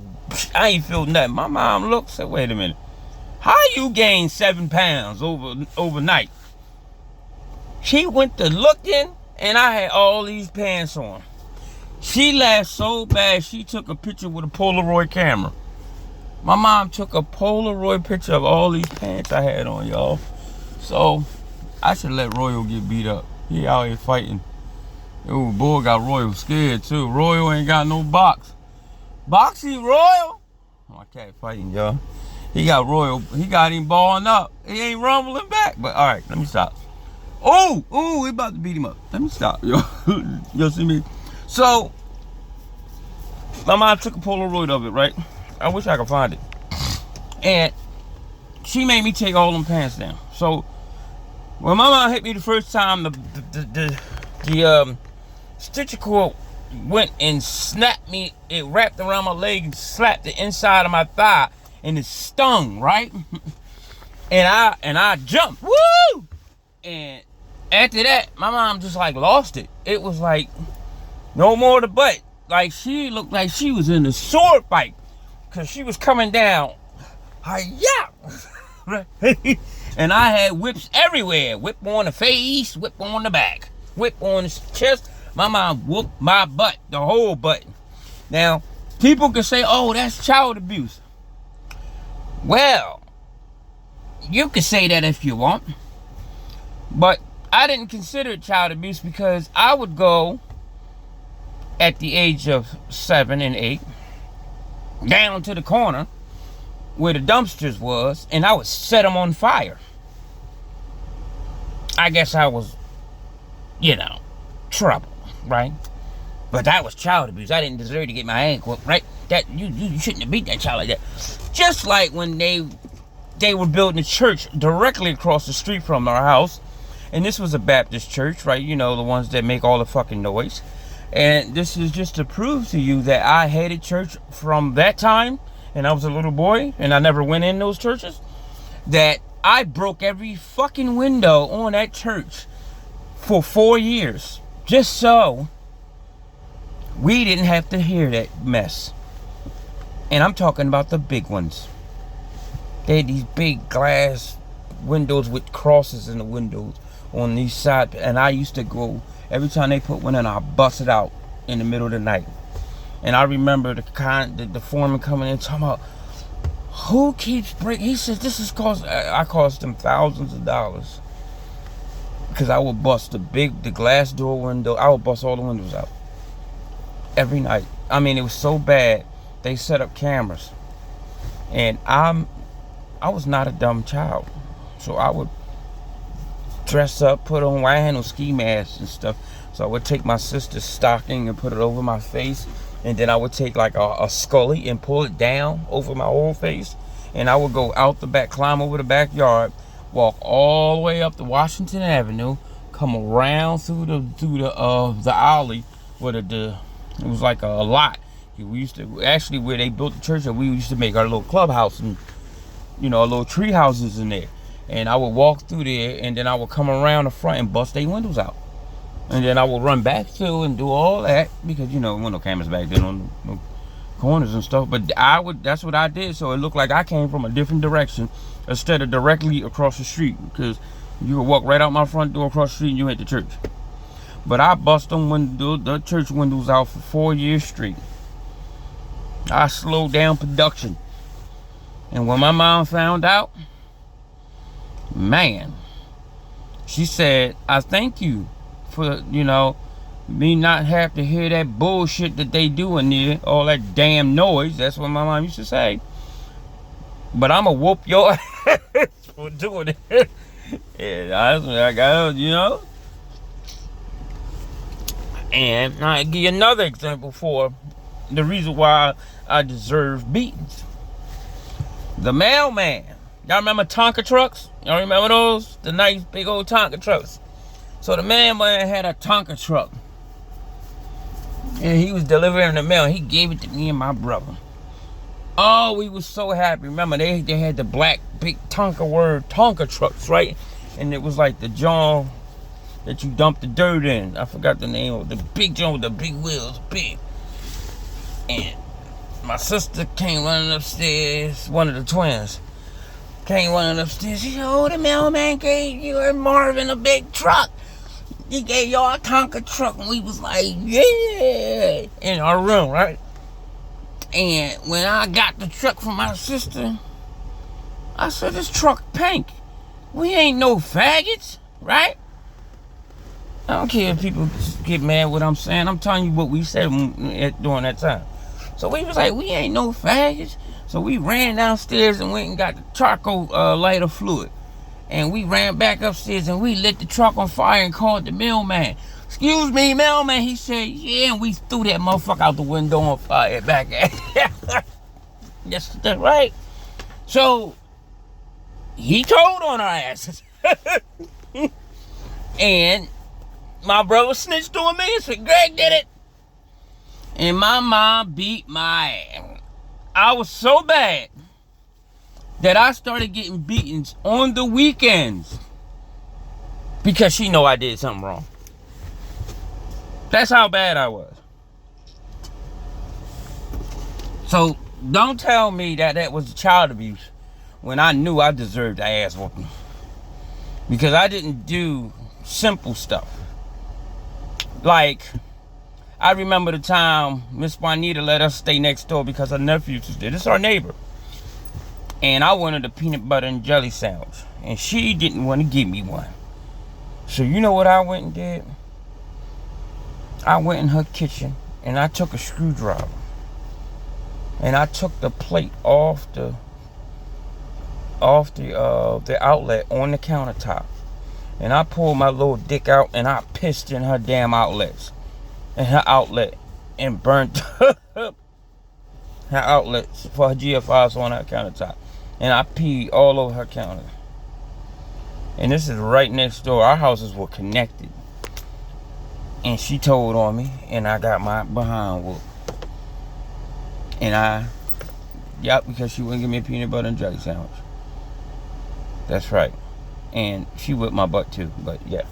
I ain't feel nothing. My mom looked, said, wait a minute. How you gained 7 pounds overnight? She went to looking, and I had all these pants on. She laughed so bad, she took a picture with a Polaroid camera. My mom took a Polaroid picture of all these pants I had on, y'all. So, I should let Royal get beat up. He out here fighting. Oh, boy got Royal scared, too. Royal ain't got no box. Boxy Royal? Oh, I can't fighting, y'all. He got Royal. He got him balling up. He ain't rumbling back. But, all right, let me stop. Oh, we about to beat him up. Let me stop, yo. You see me? So, my mom took a Polaroid of it, right? I wish I could find it. And she made me take all them pants down. So, when my mom hit me the first time, the stitcher cord went and snapped me. It wrapped around my leg and slapped the inside of my thigh. And it stung, right? and I jumped. Woo! And after that, my mom just like lost it. It was like, no more the butt. Like, she looked like she was in a sword fight. Because she was coming down. Hi-ya! And I had whips everywhere. Whip on the face, whip on the back, whip on the chest. My mom whooped my butt, the whole butt. Now, people can say, oh, that's child abuse. Well, you can say that if you want. But I didn't consider it child abuse because I would go at the age of 7 and 8 down to the corner where the dumpsters was, and I would set them on fire. I guess I was, you know, trouble, right? But that was child abuse. I didn't deserve to get my ass whooped, right? That you shouldn't have beat that child like that. Just like when they were building a church directly across the street from our house, and this was a Baptist church, right? You know, the ones that make all the fucking noise. And this is just to prove to you that I hated church from that time, and I was a little boy, and I never went in those churches, that I broke every fucking window on that church for 4 years, just so we didn't have to hear that mess. And I'm talking about the big ones. They had these big glass windows with crosses in the windows on these sides, and I used to go, every time they put one in, I bust it out in the middle of the night. And I remember the foreman coming in talking about, who keeps breaking? He says, this is I cost them thousands of dollars. Because I would bust the glass door window. I would bust all the windows out. Every night. I mean, it was so bad, they set up cameras. And I was not a dumb child. So I would dress up, put on, I had no ski masks and stuff. So I would take my sister's stocking and put it over my face. And then I would take like a scully and pull it down over my whole face. And I would go out the back, climb over the backyard, walk all the way up to Washington Avenue, come around through the alley where it was like a lot. We used to, actually where they built the church, we used to make our little clubhouse and, you know, our little tree houses in there. And I would walk through there, and then I would come around the front and bust their windows out. And then I would run back through and do all that, because, you know, window cameras back then on the corners and stuff. But that's what I did, so it looked like I came from a different direction instead of directly across the street. Because You could walk right out my front door, across the street, and you hit the church. But I bust them the church windows out for 4 years straight. I slowed down production. And when my mom found out, man, she said, I thank you for, me not have to hear that bullshit that they do in there, all that damn noise. That's what my mom used to say. But I'ma whoop your ass for doing it. Yeah, I got, And I'll give you another example for the reason why I deserve beatings. The mailman. Y'all remember Tonka trucks? Y'all remember those? The nice big old Tonka trucks. So the mailman had a Tonka truck. And he was delivering the mail. He gave it to me and my brother. Oh, we was so happy. Remember, they had the black big Tonka trucks, right? And it was like the John that you dump the dirt in. I forgot the name of the big John with the big wheels, big. And my sister came running upstairs, one of the twins came running upstairs. She said, oh, the mailman gave you and Marvin a big truck. He gave y'all a Tonka truck. And we was like, yeah, in our room, right? And when I got the truck from my sister, I said, this truck pink. We ain't no faggots, right? I don't care if people get mad what I'm saying. I'm telling you what we said during that time. So we was like, we ain't no faggots. So we ran downstairs and went and got the charcoal lighter fluid. And we ran back upstairs and we lit the truck on fire and called the mailman. Excuse me, mailman. He said, yeah, and we threw that motherfucker out the window on fire back at him. That's right. So he told on our asses. And my brother snitched on me and said, Greg did it. And my mom beat my ass. I was so bad that I started getting beatings on the weekends because she know I did something wrong. That's how bad I was. So don't tell me that was child abuse when I knew I deserved the ass whooping. Because I didn't do simple stuff. Like, I remember the time Miss Juanita let us stay next door because her nephew was there. This is our neighbor. And I wanted a peanut butter and jelly sandwich. And she didn't want to give me one. So you know what I went and did? I went in her kitchen and I took a screwdriver. And I took the plate off the outlet on the countertop. And I pulled my little dick out and I pissed in her damn outlets. And her outlet. And burnt her outlets for her GFIs on her countertop. And I peed all over her counter. And this is right next door. Our houses were connected. And she told on me. And I got my behind whooped. And because she wouldn't give me a peanut butter and jelly sandwich. That's right. And she whipped my butt too. But yeah.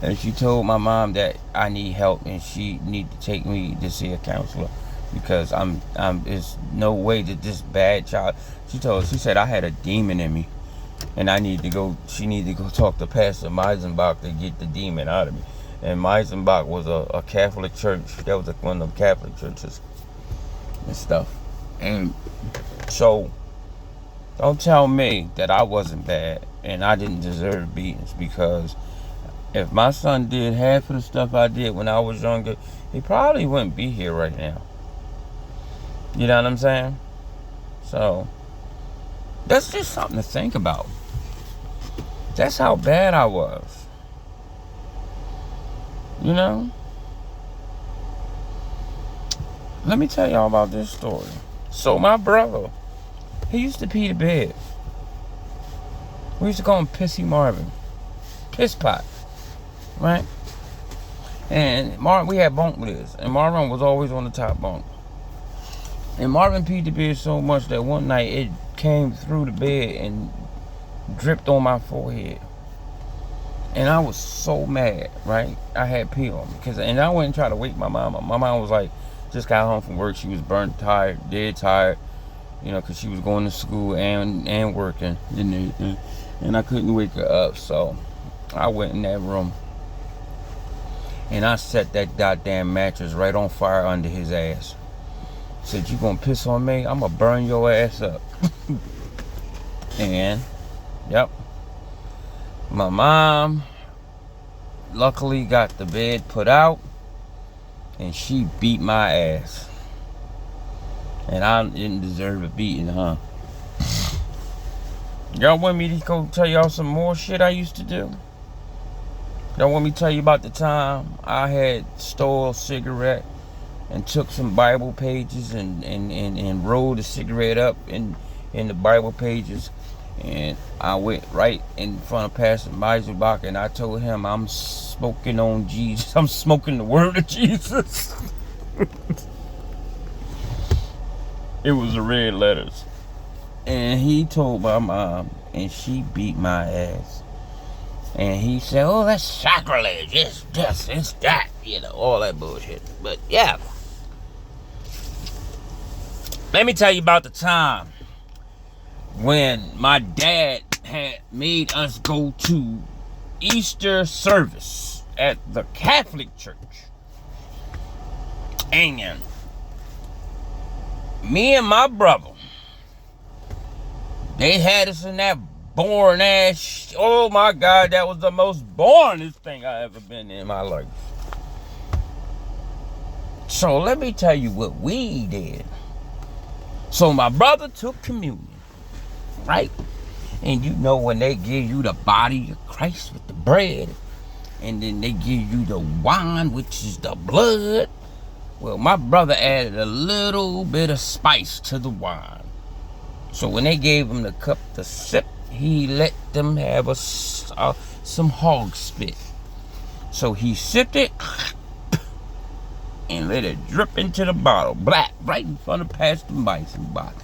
And she told my mom that I need help. And she need to take me to see a counselor. Because there's no way that this bad child. She said I had a demon in me, and she needed to go talk to Pastor Meisenbach to get the demon out of me. And Meisenbach was a Catholic church. That was one of the Catholic churches and stuff. And so, don't tell me that I wasn't bad and I didn't deserve beatings, because if my son did half of the stuff I did when I was younger, he probably wouldn't be here right now. You know what I'm saying? So, that's just something to think about. That's how bad I was. You know? Let me tell y'all about this story. So, my brother, he used to pee the bed. We used to call him Pissy Marvin. Piss pot. Right? And we had bunk beds. And Marvin was always on the top bunk. And Marvin peed the bed so much that one night it came through the bed and dripped on my forehead. And I was so mad, right? I had pee on me. And I went and tried to wake my mama. My mom was like, just got home from work. She was burnt, tired, dead tired. Because she was going to school and working. And I couldn't wake her up. So I went in that room and I set that goddamn mattress right on fire under his ass. Said, you gonna piss on me? I'm gonna burn your ass up. And, yep. My mom luckily got the bed put out and she beat my ass. And I didn't deserve a beating, huh? Y'all want me to go tell y'all some more shit I used to do? Y'all want me to tell you about the time I had stole a cigarette and took some Bible pages and rolled the cigarette up in the Bible pages, and I went right in front of Pastor Meiserbach and I told him I'm smoking on Jesus. I'm smoking the word of Jesus. It was the red letters. And he told my mom, and she beat my ass. And he said, oh, that's sacrilege. It's this, it's that. You know, all that bullshit. But, yeah. Let me tell you about the time when my dad had made us go to Easter service at the Catholic Church. And me and my brother, they had us in that boring ass. Oh my God, that was the most boringest thing I ever been in my life. So let me tell you what we did. So my brother took communion, right? And you know when they give you the body of Christ with the bread, and then they give you the wine, which is the blood. Well, my brother added a little bit of spice to the wine. So when they gave him the cup to sip, he let them have some hog spit. So he sipped it and let it drip into the bottle, black, right in front of Pastor Meisenbach.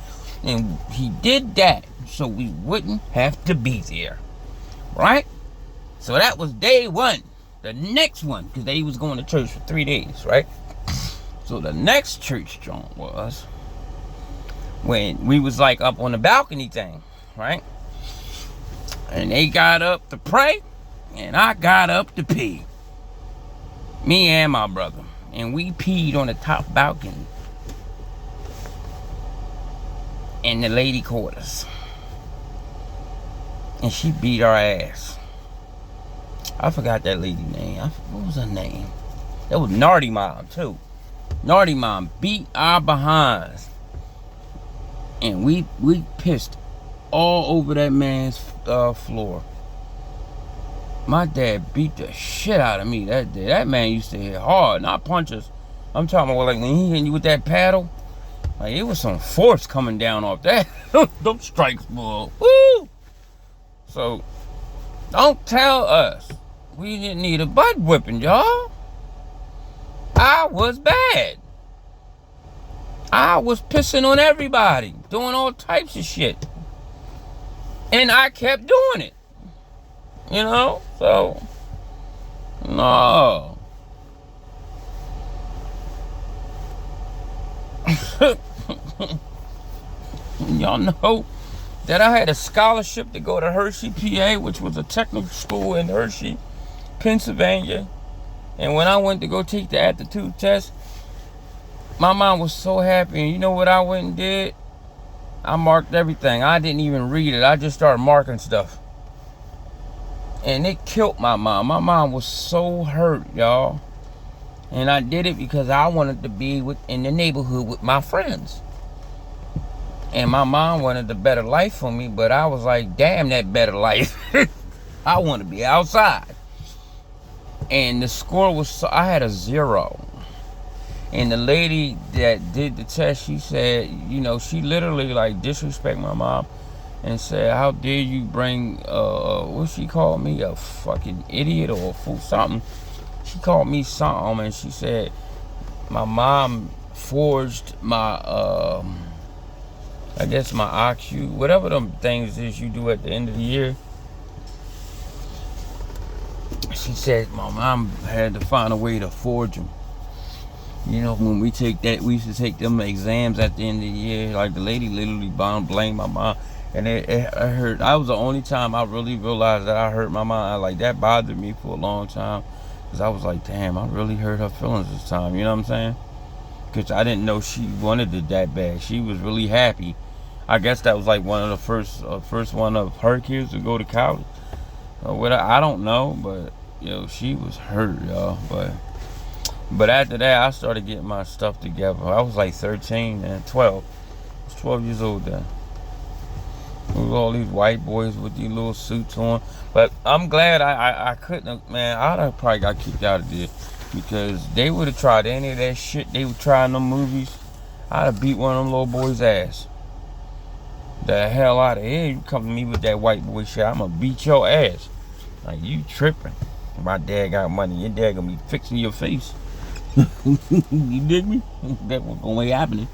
And he did that so we wouldn't have to be there, right? So that was day one. The next one, because they was going to church for 3 days, right? So the next church joint was when we was like up on the balcony thing, right? And they got up to pray, and I got up to pee. Me and my brother. And we peed on the top balcony. And the lady caught us. And she beat our ass. I forgot that lady's name. What was her name? That was Nardy Mom, too. Nardy Mom beat our behinds. And we pissed all over that man's floor. My dad beat the shit out of me that day. That man used to hit hard, not punches. I'm talking about like when he hit you with that paddle, like it was some force coming down off that. Them strikes, boy. Woo! So, don't tell us we didn't need a butt whipping, y'all. I was bad. I was pissing on everybody, doing all types of shit. And I kept doing it. You know? So, no. Y'all know that I had a scholarship to go to Hershey, PA, which was a technical school in Hershey, Pennsylvania. And when I went to go take the aptitude test, my mom was so happy. And you know what I went and did? I marked everything. I didn't even read it. I just started marking stuff. And it killed my mom. My mom was so hurt, y'all. And I did it because I wanted to be in the neighborhood with my friends. And my mom wanted a better life for me, but I was like, damn that better life. I want to be outside. And the score was, I had a 0. And the lady that did the test, she said, you know, she literally like disrespect my mom and said, how dare you bring, what she called me, a fucking idiot or a fool, something. She called me something, and she said my mom forged my, I guess my IQ, whatever them things is you do at the end of the year. She said my mom had to find a way to forge them. You know, when we take that, we used to take them exams at the end of the year. Like the lady literally blamed my mom. And it hurt. That was the only time I really realized that I hurt my mom. Like, that bothered me for a long time. Because I was like, damn, I really hurt her feelings this time. You know what I'm saying? Because I didn't know she wanted it that bad. She was really happy. I guess that was like one of the first one of her kids to go to college. Or whatever. I don't know. But, she was hurt, y'all. But after that, I started getting my stuff together. I was like 13 and 12. I was 12 years old then. There was all these white boys with these little suits on. But I'm glad I couldn't, man. I'd have probably got kicked out of there. Because they would have tried any of that shit they would try in them movies. I'd have beat one of them little boys' ass. The hell out of here. You come to me with that white boy shit, I'm going to beat your ass. Like, you tripping. My dad got money. Your dad going to be fixing your face. You dig me? That's what's going to be happening.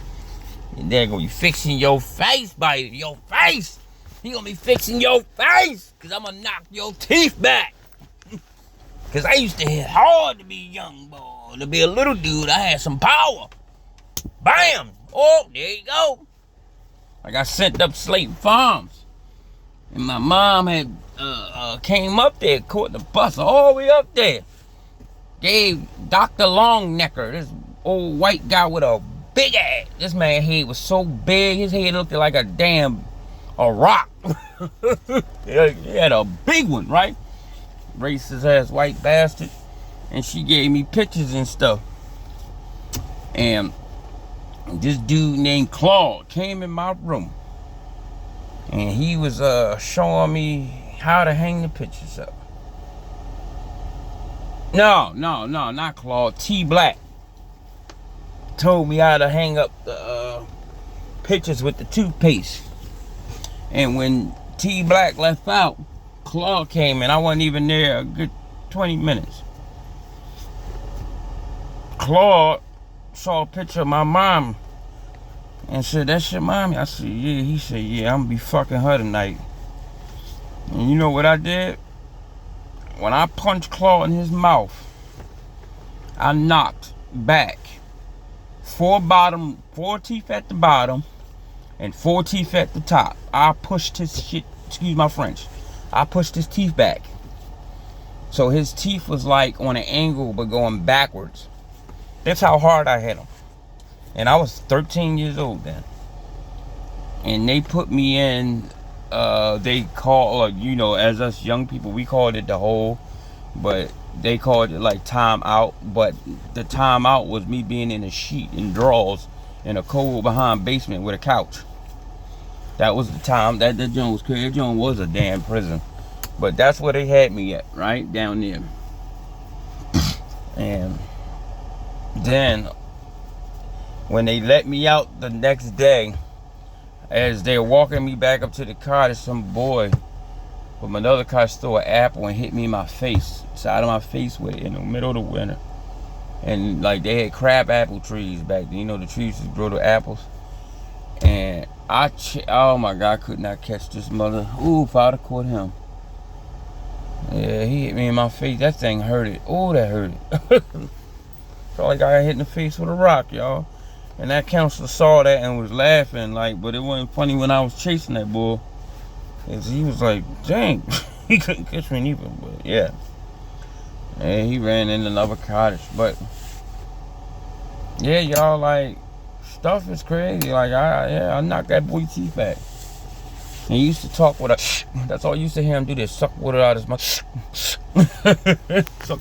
Your dad going to be fixing your face, baby. Your face. He gonna be fixing your face, cause I'm gonna knock your teeth back. Cause I used to hit hard to be a young boy, to be a little dude. I had some power. Bam! Oh, there you go. I got sent up Slate Farms, and my mom had came up there, caught the bus all the way up there. Gave Dr. Longnecker, this old white guy with a big ass. This man's head was so big, his head looked like a rock. He had a big one, right? Racist ass white bastard. And she gave me pictures and stuff. And this dude named Claude came in my room. And he was showing me how to hang the pictures up. No, not Claude. T Black told me how to hang up the pictures with the toothpaste. And when T Black left out, Claude came in. I wasn't even there a good 20 minutes. Claude saw a picture of my mom and said, "That's your mommy?" I said, "Yeah." He said, "Yeah, I'm gonna be fucking her tonight." And you know what I did? When I punched Claude in his mouth, I knocked back four teeth at the bottom and 4 teeth at the top. I pushed his shit, excuse my French, I pushed his teeth back. So his teeth was like on an angle but going backwards. That's how hard I hit him. And I was 13 years old then. And they put me in, they call, as us young people, we called it the hole. But they called it like time out. But the time out was me being in a sheet and drawers in a cold behind basement with a couch. That was the time. That joint was crazy. That joint was a damn prison. But that's where they had me at, right? Down there. And then, when they let me out the next day, as they're walking me back up to the car, there's some boy from another car stole an apple and hit me in my face, side of my face with it in the middle of the winter. And like they had crab apple trees back then, the trees that grow the apples. And oh my God, I could not catch this mother. Ooh, if I'd have caught him. Yeah, he hit me in my face. That thing hurt it. Oh, that hurt it. Felt like I got hit in the face with a rock, y'all. And that counselor saw that and was laughing, but it wasn't funny when I was chasing that bull. He was like, dang, he couldn't catch me neither, but yeah. And he ran in another cottage, but yeah, y'all, stuff is crazy. I knocked that boy teeth back. And he used to talk with that's all you used to hear him do, this suck water out of his mouth. Suck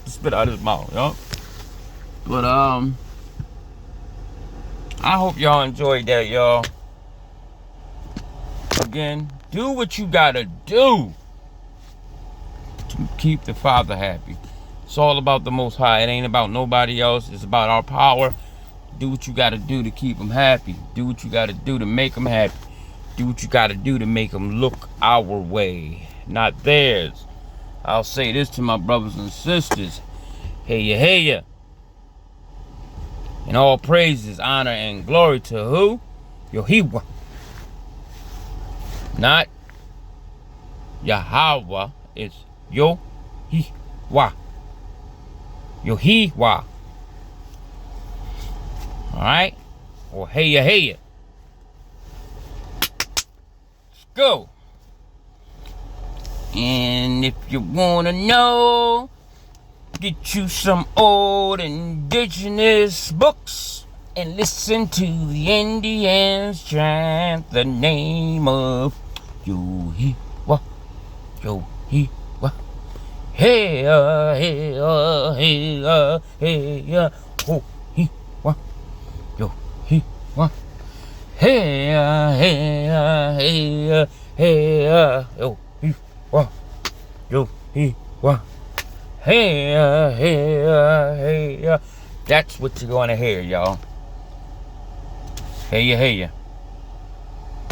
the spit out of his mouth, y'all. But I hope y'all enjoyed that, y'all. Again, do what you gotta do to keep the Father happy. It's all about the Most High. It ain't about nobody else. It's about our power. Do what you gotta do to keep them happy. Do what you gotta do to make them happy. Do what you gotta do to make them look our way, not theirs. I'll say this to my brothers and sisters. Hey ya. And all praises, honor, and glory to who? Yohiwa. Not Yahweh. It's Yohiwa. Yohiwa. Alright? Or hey ya. go. And if you wanna know, get you some old indigenous books and listen to the Indians chant the name of Yo-Hee-Wah, Yo-Hee-Wah. Hey, hey, hey, hey, Ho-Hee-Wah, Yo-Hee-Wah. Hey, hey, hey, hey, Yo-Hee-Wah, Yo-Hee-Wah. Hey, hey, hey. That's what you're gonna hear, y'all. Hey, ya, hey, ya.